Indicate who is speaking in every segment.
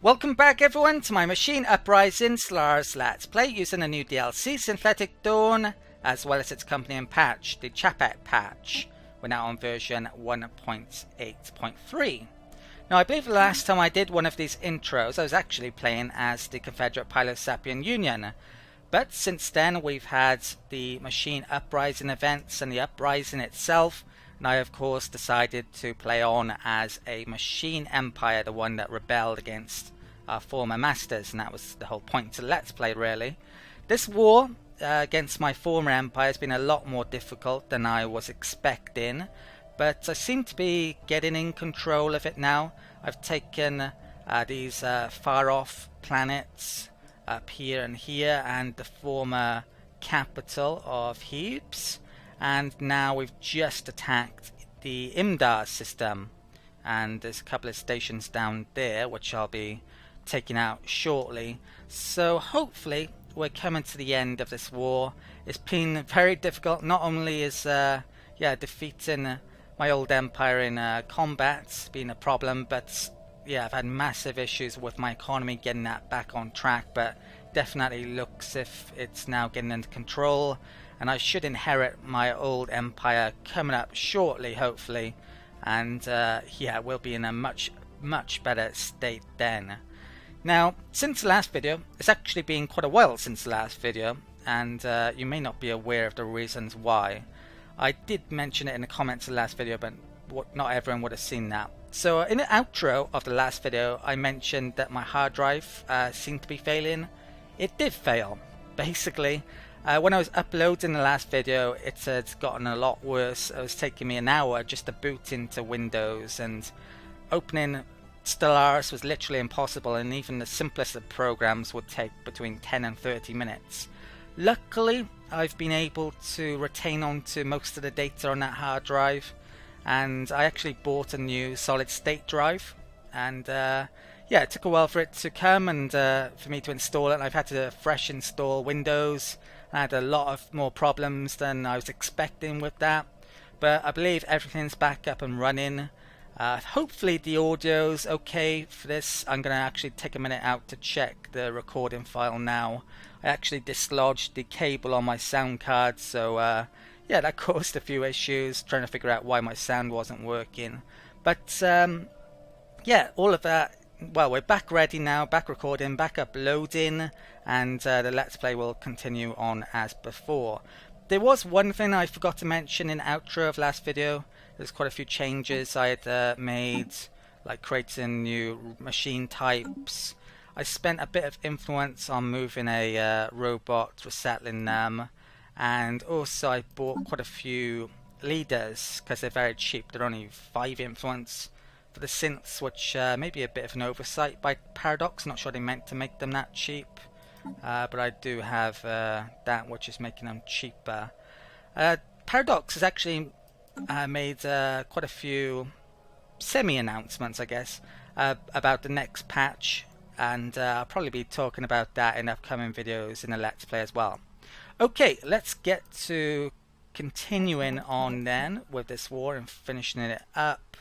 Speaker 1: Welcome back everyone to my Machine Uprising Stellaris Let's Play using a new DLC, Synthetic Dawn, as well as its accompanying patch, the Capek patch. We're now on version 1.8.3. Now I believe the last time I did one of these intros I was actually playing as the Confederate Pilosapien Union. But since then we've had the Machine Uprising Events and the Uprising itself, and I of course decided to play on as a Machine Empire, the one that rebelled against our former masters, and that was the whole point to Let's Play really. This war against my former empire has been a lot more difficult than I was expecting, but I seem to be getting in control of it now. I've taken these far off planets up here and here, and the former capital of Hebes, and now we've just attacked the Imdar system, and there's a couple of stations down there which I'll be taking out shortly. So hopefully we're coming to the end of this war. It's been very difficult. Not only is defeating my old empire in combat been a problem, but yeah, I've had massive issues with my economy getting that back on track, but definitely looks if it's now getting under control, and I should inherit my old empire coming up shortly hopefully, and yeah, we'll be in a much better state then. Now, since the last video, it's actually been quite a while since the last video, and you may not be aware of the reasons why. I did mention it in the comments of the last video, but not everyone would have seen that. So in the outro of the last video, I mentioned that my hard drive seemed to be failing. It did fail. Basically, when I was uploading the last video, it had gotten a lot worse. It was taking me an hour just to boot into Windows, and opening Stellaris was literally impossible, and even the simplest of programs would take between 10 and 30 minutes. Luckily, I've been able to retain onto most of the data on that hard drive, and I actually bought a new solid state drive, and yeah, it took a while for it to come and for me to install it, and I've had to fresh install Windows. I had a lot of more problems than I was expecting with that, but I believe everything's back up and running. Hopefully the audio's okay for this. I'm going to actually take a minute out to check the recording file now. I actually dislodged the cable on my sound card, so yeah, that caused a few issues trying to figure out why my sound wasn't working. But yeah, all of that, well, we're back ready now, back recording, back uploading, and the Let's Play will continue on as before. There was one thing I forgot to mention in the outro of last video. There's quite a few changes I had made, like creating new machine types. I spent a bit of influence on moving a robot, resettling them, and also I bought quite a few leaders because they're very cheap. They're only 5 influence for the synths, which may be a bit of an oversight by Paradox. Not sure they meant to make them that cheap, but I do have that, which is making them cheaper. Paradox has actually made quite a few semi-announcements, I guess, about the next patch, and I'll probably be talking about that in upcoming videos in the Let's Play as well. Okay, let's get to continuing on then with this war and finishing it up.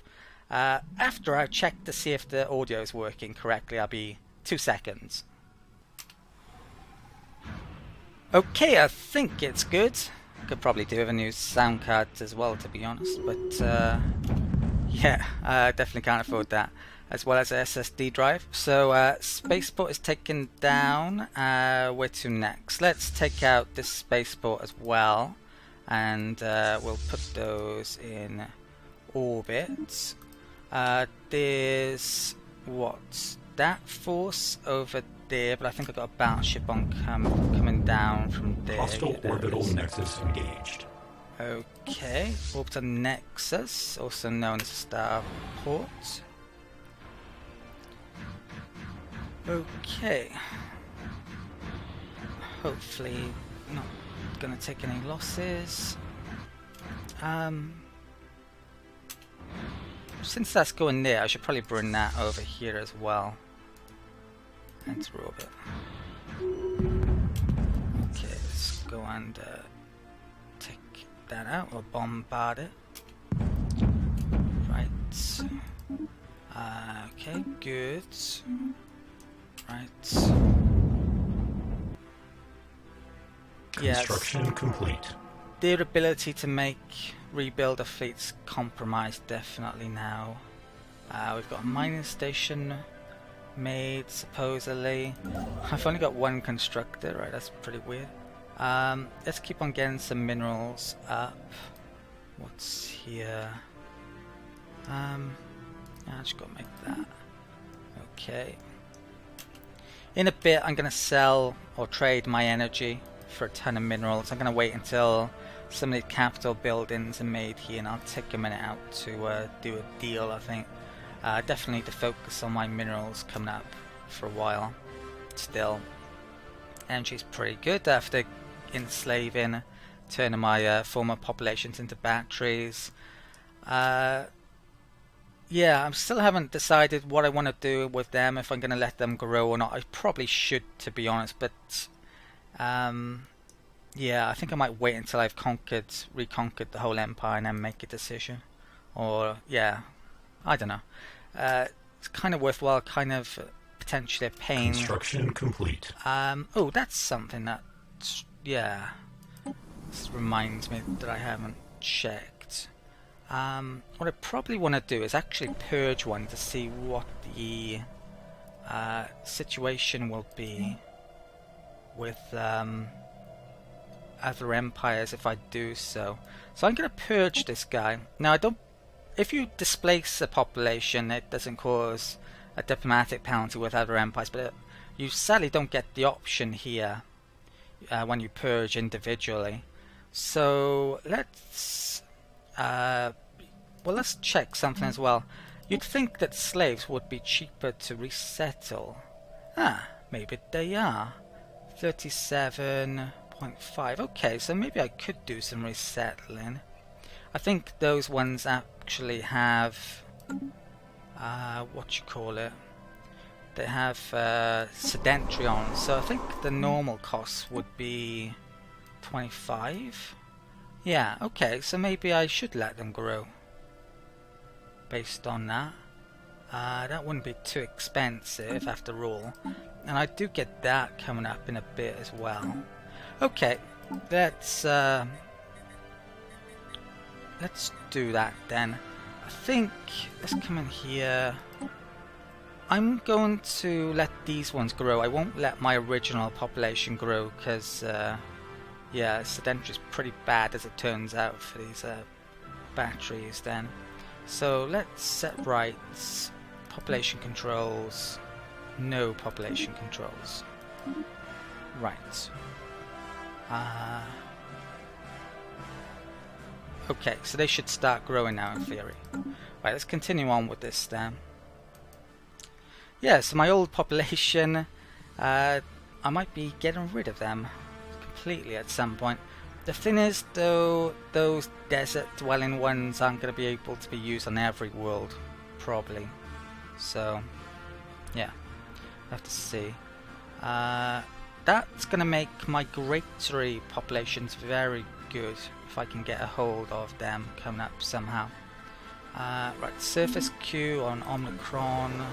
Speaker 1: After I check to see if the audio is working correctly, I'll be 2 seconds. Okay, I think it's good. Could probably do with a new sound card as well, to be honest, but yeah, I definitely can't afford that, as well as an SSD drive. So spaceport is taken down. Where to next? Let's take out this spaceport as well, and we'll put those in orbit. There's what's that force over there, but I think I've got a battleship on coming down from there.
Speaker 2: Hostile orbital nexus engaged.
Speaker 1: Okay, orbital nexus, also known as starport. Okay. Hopefully not gonna take any losses. Since that's going there, I should probably bring that over here as well. Enter orbit. Okay, let's go and take that out, or bombard it. Right. Okay, good. Right.
Speaker 2: Construction complete.
Speaker 1: Their ability to rebuild a fleet's compromised definitely now. We've got a mining station made, supposedly. I've only got one constructor, right? That's pretty weird. Let's keep on getting some minerals up. What's here? I just gotta make that. Okay. In a bit, I'm gonna sell or trade my energy for a ton of minerals. I'm gonna wait until some of the capital buildings are made here, and I'll take a minute out to do a deal. I think definitely to focus on my minerals coming up for a while. Still, energy's pretty good after enslaving, turning my former populations into batteries. Yeah, I still haven't decided what I want to do with them, if I'm going to let them grow or not. I probably should, to be honest, but yeah, I think I might wait until I've reconquered the whole empire and then make a decision. Or, yeah, I don't know. It's kind of worthwhile, kind of potentially a pain.
Speaker 2: Construction complete.
Speaker 1: Oh, that's something that, yeah, this reminds me that I haven't checked. What I probably want to do is actually purge one to see what the situation will be with other empires if I do so. So I'm going to purge this guy. Now, I don't. If you displace a population, it doesn't cause a diplomatic penalty with other empires, but you sadly don't get the option here when you purge individually. So let's let's check something as well. You'd think that slaves would be cheaper to resettle. Maybe they are. 37.5. Okay, so maybe I could do some resettling. I think those ones actually have they have sedentary on, so I think the normal cost would be 25. Yeah, okay, so maybe I should let them grow based on that. That wouldn't be too expensive after all, and I do get that coming up in a bit as well. Okay, let's do that then. I think let's come in here. I'm going to let these ones grow. I won't let my original population grow because yeah, sedentary is pretty bad as it turns out for these batteries then. So let's set rights, population controls, no population controls. Right. Okay, so they should start growing now in theory. Right, let's continue on with this then. Yeah, so my old population, I might be getting rid of them completely at some point. The thing is, though, those desert dwelling ones aren't going to be able to be used on every world, probably. So, yeah, we'll have to see. That's going to make migratory populations very good if I can get a hold of them coming up somehow. Right, surface Q on Omicron.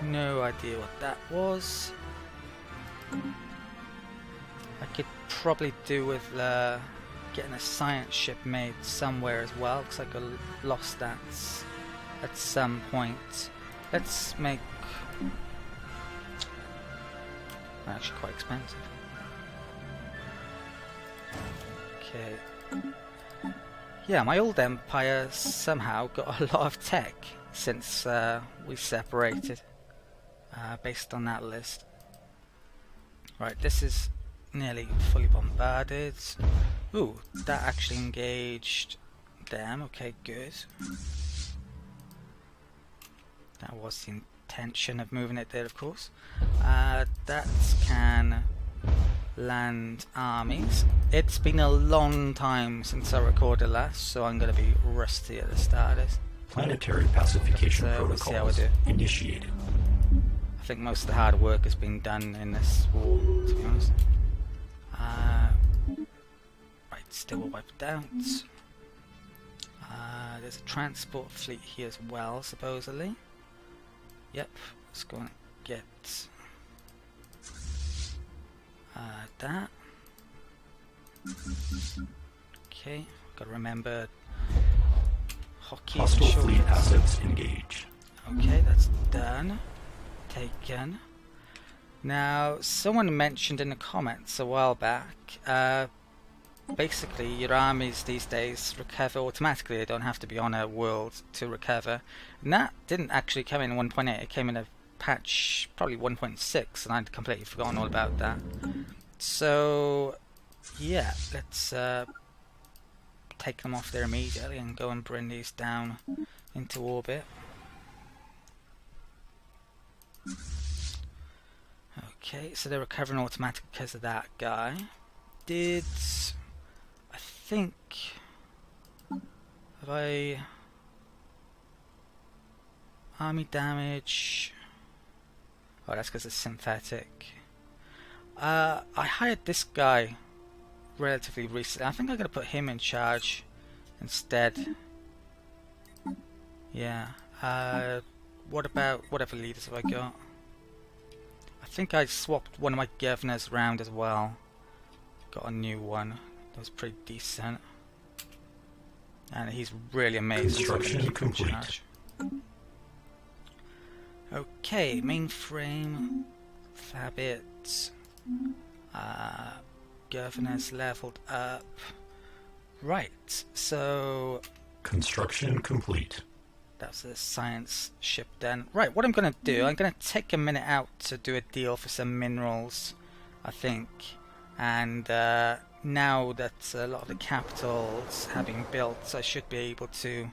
Speaker 1: No idea what that was. I could probably do with getting a science ship made somewhere as well, because I could have lost that at some point. Let's make... actually quite expensive. Okay. Yeah, my old empire somehow got a lot of tech since we separated, based on that list. Right, this is nearly fully bombarded. Ooh, that actually engaged them. Okay, good. That was the intention of moving it there, of course. That can land armies. It's been a long time since I recorded last, so I'm going to be rusty at the start of this.
Speaker 2: Planetary pacification
Speaker 1: We'll see how we
Speaker 2: protocols
Speaker 1: do.
Speaker 2: initiated.
Speaker 1: I think most of the hard work has been done in this war, to be honest. Right, still wiped out. There's a transport fleet here as well, supposedly. Yep, let's go and get That. Okay, gotta remember hockey.
Speaker 2: Hostile fleet assets engage.
Speaker 1: Okay, that's done. Taken. Now, someone mentioned in the comments a while back, basically your armies these days recover automatically. They don't have to be on a world to recover. And that didn't actually come in 1.8, it came in a patch probably 1.6, and I'd completely forgotten all about that. So, yeah, let's take them off there immediately and go and bring these down into orbit. Okay, so they're recovering automatically because of that guy. I think... Have I... Army damage... Oh, that's because it's synthetic. I hired this guy relatively recently. I think I'm going to put him in charge instead. Yeah. What about... What other leaders have I got? I think I swapped one of my governors around as well. Got a new one. That was pretty decent. And he's really amazing.
Speaker 2: Construction complete.
Speaker 1: Okay, mainframe, Fabit, governors leveled up. Right, so...
Speaker 2: Construction complete.
Speaker 1: That's the science ship then. Right, what I'm going to do, I'm going to take a minute out to do a deal for some minerals, I think. And now that a lot of the capitals have been built, I should be able to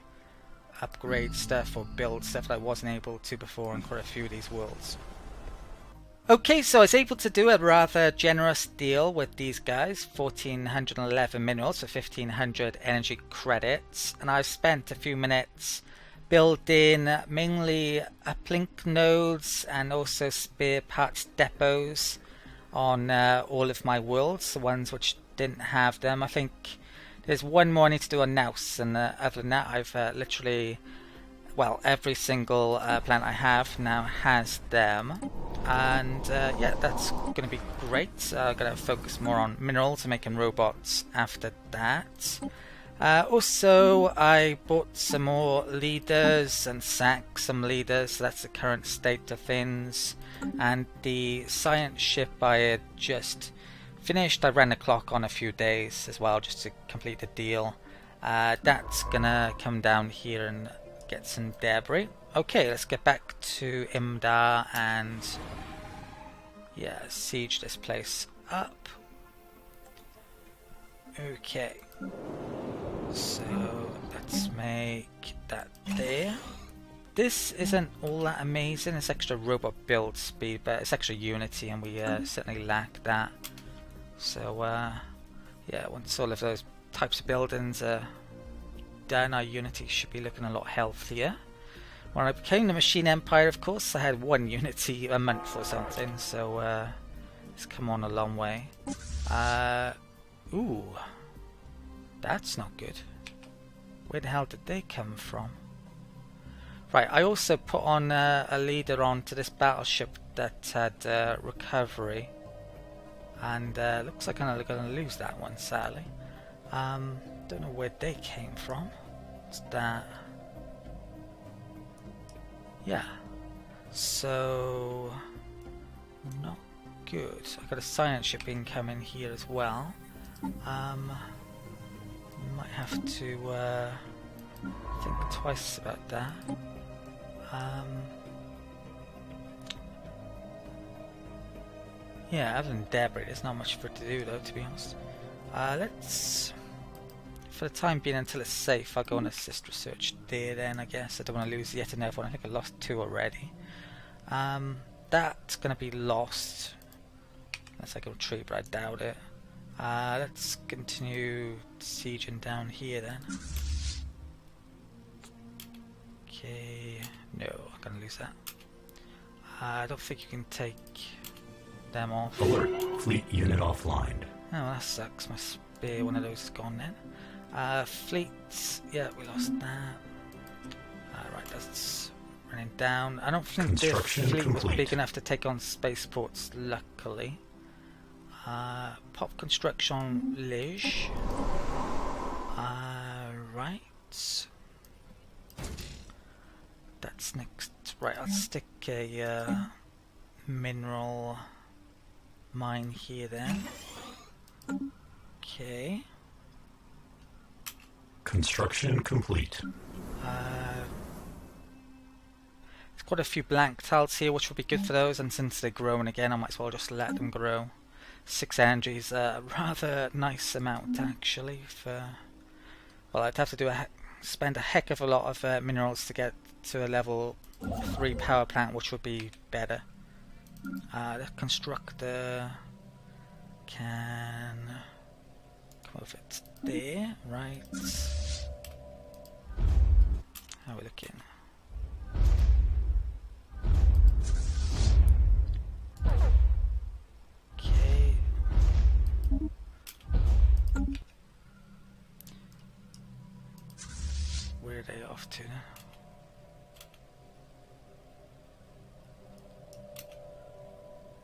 Speaker 1: upgrade stuff or build stuff that I wasn't able to before on quite a few of these worlds. Okay, so I was able to do a rather generous deal with these guys, 1411 minerals for 1500 energy credits, and I've spent a few minutes building mainly uplink nodes and also spare parts depots on all of my worlds, the ones which didn't have them. I think there's one more I need to do on Naus, and other than that I've literally, well, every single planet I have now has them. And yeah, that's going to be great. I'm going to focus more on minerals and making robots after that. Also, I bought some more leaders and sacked some leaders, so that's the current state of things. And the science ship I had just finished, I ran the clock on a few days as well just to complete the deal. That's gonna come down here and get some debris. Okay, let's get back to Imdar and yeah, siege this place up. Okay, so let's make that there. This isn't all that amazing, it's extra robot build speed, but it's extra unity and we certainly lack that. So yeah, once all of those types of buildings are done, our unity should be looking a lot healthier. When I became the Machine Empire, of course, I had one unity a month or something, so it's come on a long way. Ooh, that's not good. Where the hell did they come from? Right, I also put on a leader onto this battleship that had recovery, and looks like I'm going to lose that one, sadly. Don't know where they came from. What's that? Yeah, so not good. I've got a science ship incoming here as well. Might have to think twice about that. Yeah, other than debris, there's not much for it to do though, to be honest. Let's, for the time being, until it's safe, I'll go and assist research there then, I guess. I don't want to lose yet another one. I think I lost 2 already. That's going to be lost unless I go retreat, but I doubt it. Let's continue sieging down here then. Okay, no, I'm going to lose that. I don't think you can take them off.
Speaker 2: Alert, fleet unit offline.
Speaker 1: Oh, that sucks. My spear, one of those is gone then. Fleets, yeah, we lost that. Right, that's running down. I don't think this fleet was big enough to take on spaceports, luckily. Pop construction Lige. Right. That's next. Right, I'll stick a mineral mine here then. Okay.
Speaker 2: Construction complete.
Speaker 1: There's quite a few blank tiles here, which will be good for those, and since they're growing again, I might as well just let them grow. 6 energy is a rather nice amount, actually. For well, I'd have to spend a heck of a lot of minerals to get to a level 3 power plant, which would be better. The constructor can come over it there, right? How are we looking? Okay. Where are they off to now?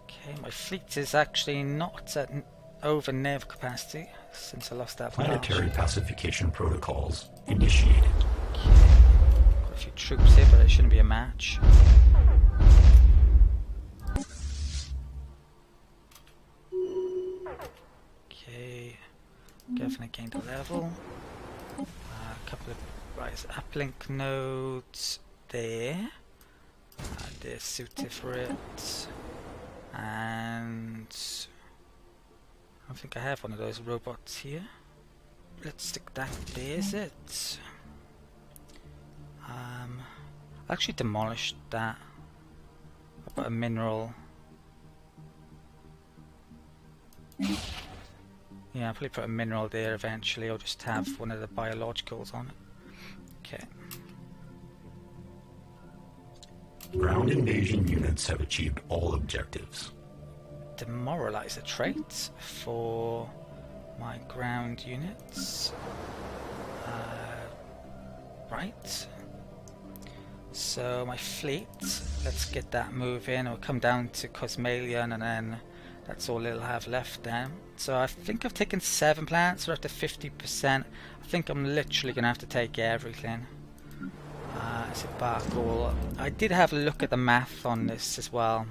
Speaker 1: Okay, my fleet is actually not at over nav capacity since I lost that
Speaker 2: Planetary pacification protocols initiated.
Speaker 1: Okay. Got a few troops here, but it shouldn't be a match. Okay, definitely gained a level. A couple of rise uplink nodes there. They're suited for it. And I think I have one of those robots here. Let's stick that there, is it? I actually demolished that. I put a mineral. Yeah, I'll probably put a mineral there eventually. I'll just have one of the biologicals on it. Okay.
Speaker 2: Ground invasion units have achieved all objectives.
Speaker 1: Demoralize a trait for my ground units. Right. So my fleet, let's get that moving. It'll come down to Cosmalion, and then that's all it'll have left then. So I think I've taken 7 planets. We're up to 50%. I think I'm literally going to have to take everything. It's a Barkle. I did have a look at the math on this as well.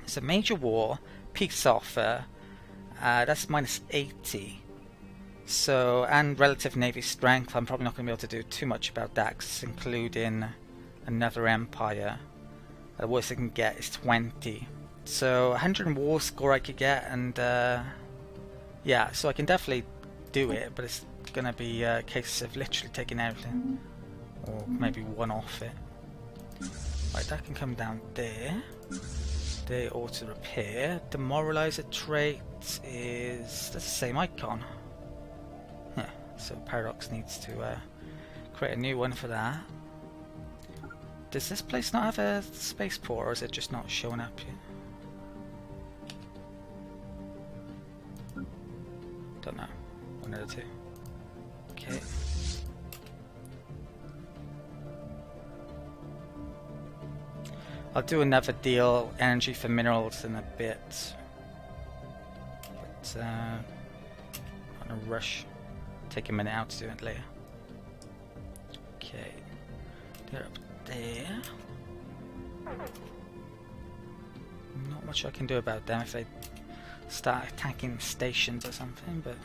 Speaker 1: It's a major war, peace offer. That's minus 80. So, and relative navy strength. I'm probably not going to be able to do too much about that, 'cause it's including another empire. The worst I can get is 20. So 100 in war score I could get, and yeah, so I can definitely do it, but it's going to be a case of literally taking everything. Or maybe one off it. Right, that can come down there. They auto repair. Demoralizer trait is that's the same icon. Yeah, so Paradox needs to create a new one for that. Does this place not have a spaceport, or is it just not showing up yet? Don't know. One of the two. Okay. I'll do another deal, energy for minerals, in a bit. But on a rush. Take a minute out to do it later. Okay. They're up there. Not much I can do about them if they start attacking stations or something, but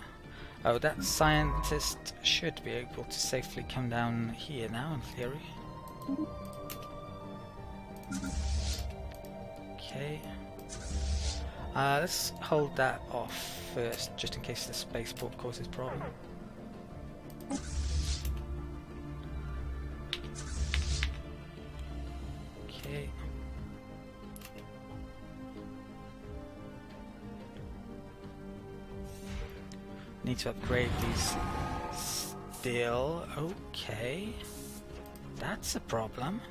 Speaker 1: oh, that scientist should be able to safely come down here now, in theory. Okay. Let's hold that off first, just in case the spaceport causes problem. Okay. Need to upgrade these still. Okay. That's a problem.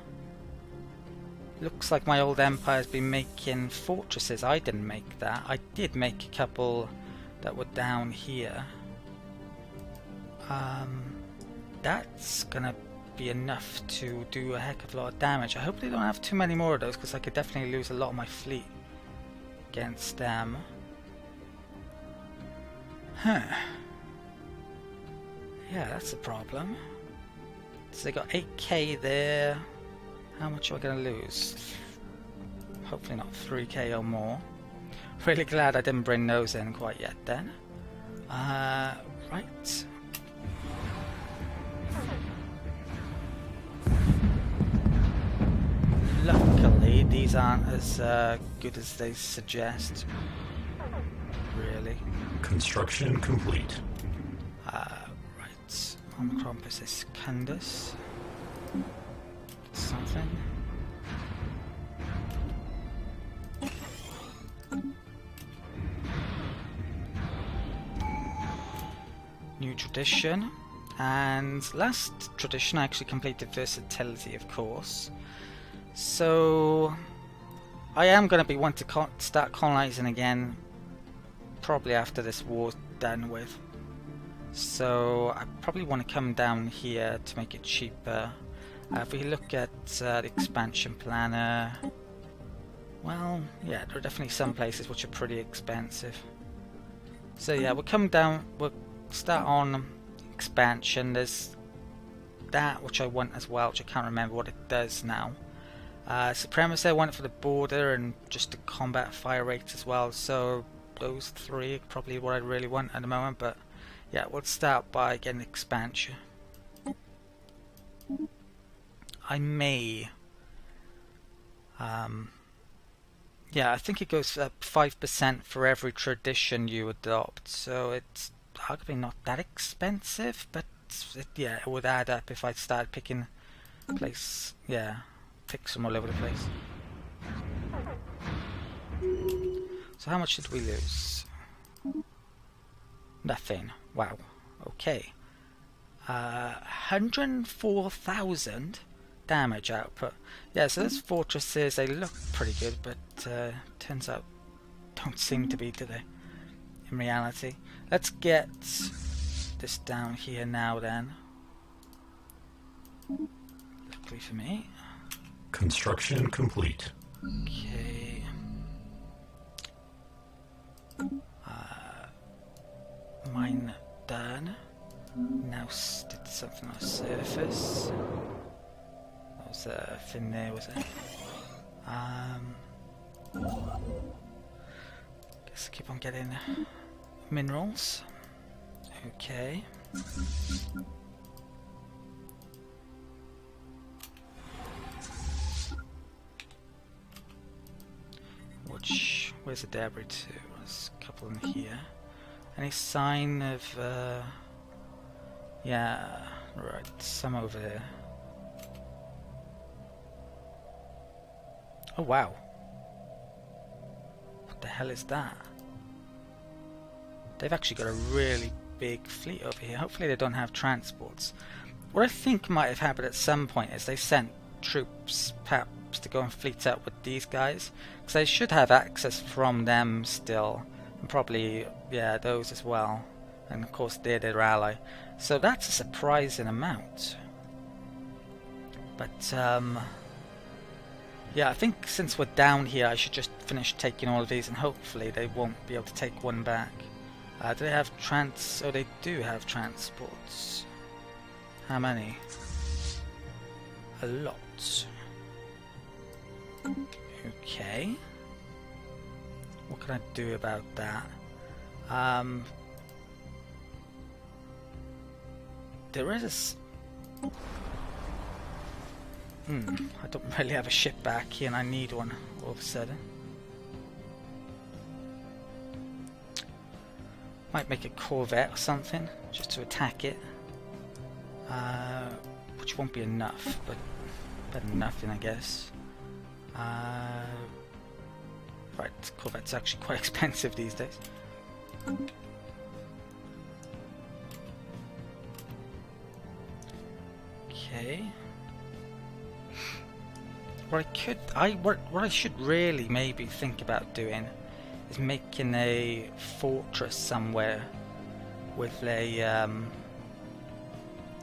Speaker 1: Looks like my old empire's been making fortresses. I didn't make that. I did make a couple that were down here. That's gonna be enough to do a heck of a lot of damage. I hope they don't have too many more of those, because I could definitely lose a lot of my fleet against them. Huh. Yeah, that's a problem. So they got 8k there. How much am I going to lose? Hopefully not 3k or more. Really glad I didn't bring those in quite yet then. Right. Luckily, these aren't as good as they suggest. Really.
Speaker 2: Construction complete.
Speaker 1: Right. Omicrompus is Secundus. Something. New tradition. And last tradition I actually completed versatility, of course. So I am going to be wanting to start colonizing again, probably after this war's done with. So I probably want to come down here to make it cheaper. If we look at the expansion planner, well, yeah, there are definitely some places which are pretty expensive. So yeah, we'll come down, we'll start on expansion. There's that which I want as well, which I can't remember what it does now. Supremacy I want it for the border and just the combat fire rate as well, so those three are probably what I really want at the moment, but yeah, we'll start by getting expansion. I may yeah, I think it goes up 5% for every tradition you adopt, so it's arguably not that expensive, but yeah, it would add up if I started picking place, yeah, pick some all over the place. So how much did we lose? Nothing. Wow. Okay. 104,000 damage output. Yeah, so those fortresses, they look pretty good, but turns out don't seem to be, do they? In reality. Let's get this down here now then. Luckily for me.
Speaker 2: Construction complete.
Speaker 1: Okay. Mine done. Now did something on the surface. That was a thing there, was it? Guess keep on getting minerals. Okay. Where's the debris to? There's a couple in here. Any sign of yeah, right, some over there. Oh wow. What the hell is that? They've actually got a really big fleet over here. Hopefully they don't have transports. What I think might have happened at some point is they sent troops perhaps to go and fleet up with these guys, because they should have access from them still, and probably, yeah, those as well, and of course they're their ally, so that's a surprising amount. But yeah, I think since we're down here I should just finish taking all of these, and hopefully they won't be able to take one back. Do they have oh, they do have transports. How many? A lot. Okay. What can I do about that? There is I don't really have a ship back here and I need one all of a sudden. Might make a corvette or something just to attack it. Which won't be enough, but better than nothing, I guess. Right, corvette's actually quite expensive these days. Okay. What I should really maybe think about doing is making a fortress somewhere with a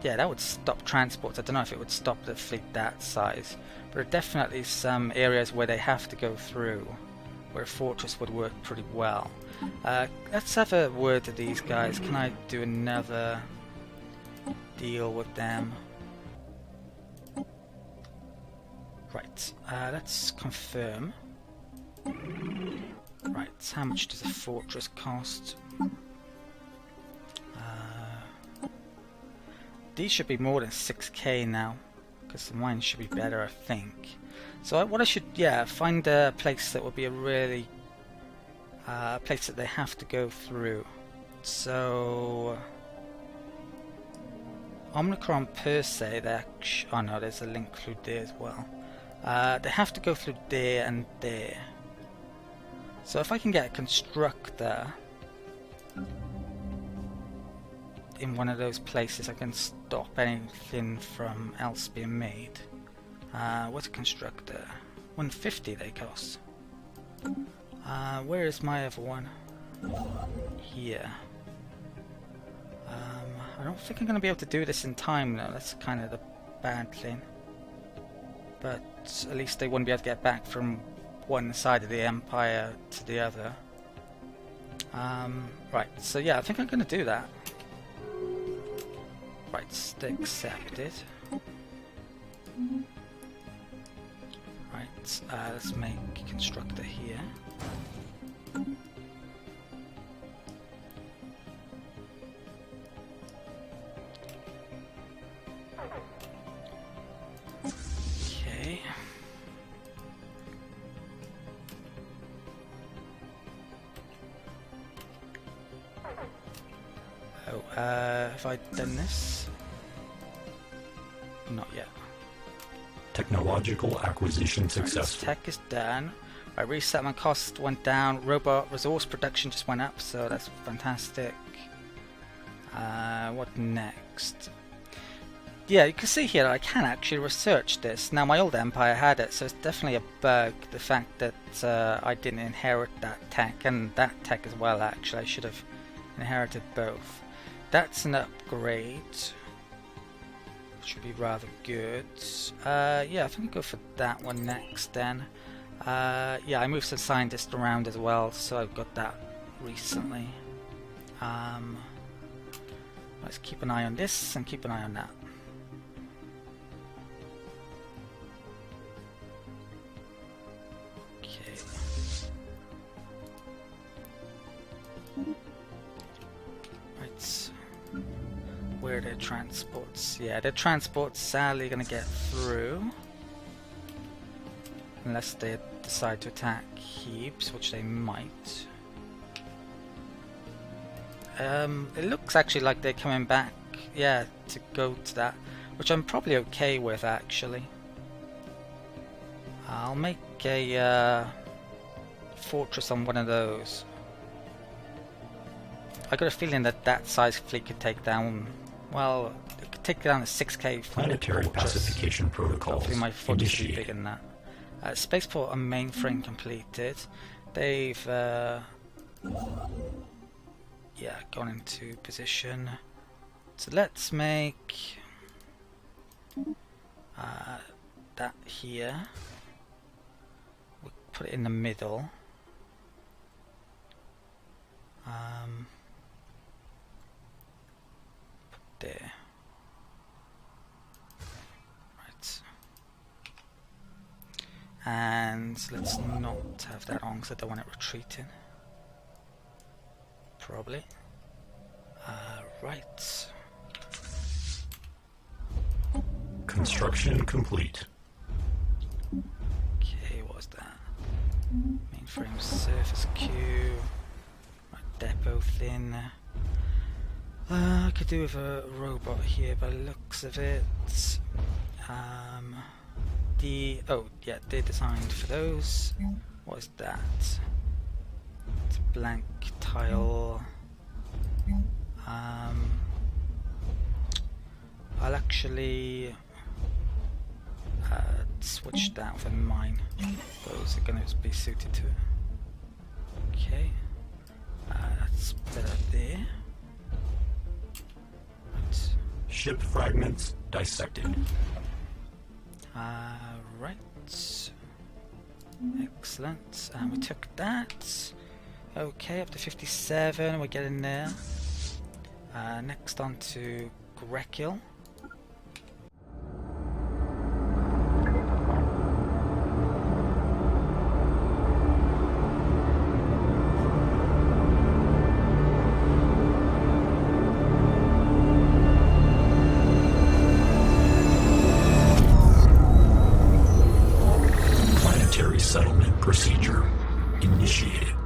Speaker 1: yeah, that would stop transports. I don't know if it would stop the fleet that size, but there are definitely some areas where they have to go through, where a fortress would work pretty well. Let's have a word to these guys. Can I do another deal with them? Right, let's confirm. Right, how much does a fortress cost? These should be more than 6k now, because mine should be better, I think. So what I should, find a place that would be a really place that they have to go through. So Omicron per se, oh no, there's a link through there as well. They have to go through there and there. So if I can get a constructor in one of those places, I can stop anything from else being made. What's a constructor? 150 they cost. Where is my other one? Here. I don't think I'm going to be able to do this in time though, that's kind of the bad thing. But at least they wouldn't be able to get back from one side of the empire to the other. Right, so yeah, I think I'm going to do that. Right, accepted. Right, let's make a constructor here. Okay. Oh, have I done this? Not yet.
Speaker 2: Technological acquisition successful.
Speaker 1: Tech is done. Right, resettlement cost went down. Robot resource production just went up, so that's fantastic. What next? Yeah, you can see here I can actually research this. Now my old empire had it, so it's definitely a bug. The fact that I didn't inherit that tech, and that tech as well actually. I should have inherited both. That's an upgrade. Should be rather good. Yeah, I think I'll go for that one next then. Yeah, I moved some scientists around as well, so I've got that recently. Let's keep an eye on this and keep an eye on that. Okay. Right. Where are their transports? Yeah, their transports sadly going to get through. Unless they decide to attack heaps, which they might. It looks actually like they're coming back, yeah, to go to that, which I'm probably okay with actually. I'll make a fortress on one of those. I got a feeling that that size fleet could take down, well, it could take down a 6k
Speaker 2: planetary pacification protocol.
Speaker 1: Hopefully my fortress should be bigger than that. Spaceport and mainframe completed. They've yeah, gone into position. So let's make that here. We'll put it in the middle. Put there. Right. And let's not have that on because I don't want it retreating. Probably. Right.
Speaker 2: Construction complete.
Speaker 1: Okay, what was that? Mainframe surface queue. Right, depot thin. I could do with a robot here by the looks of it. Oh yeah, they're designed for those. What is that? It's a blank tile. I'll actually switch that with mine. Those are going to be suited to it. Okay, that's better there. Right.
Speaker 2: Ship fragments dissected.
Speaker 1: Right. Excellent. And we took that. Okay, up to 57. We're getting there. Next on to Grekil.
Speaker 2: Settlement procedure initiated.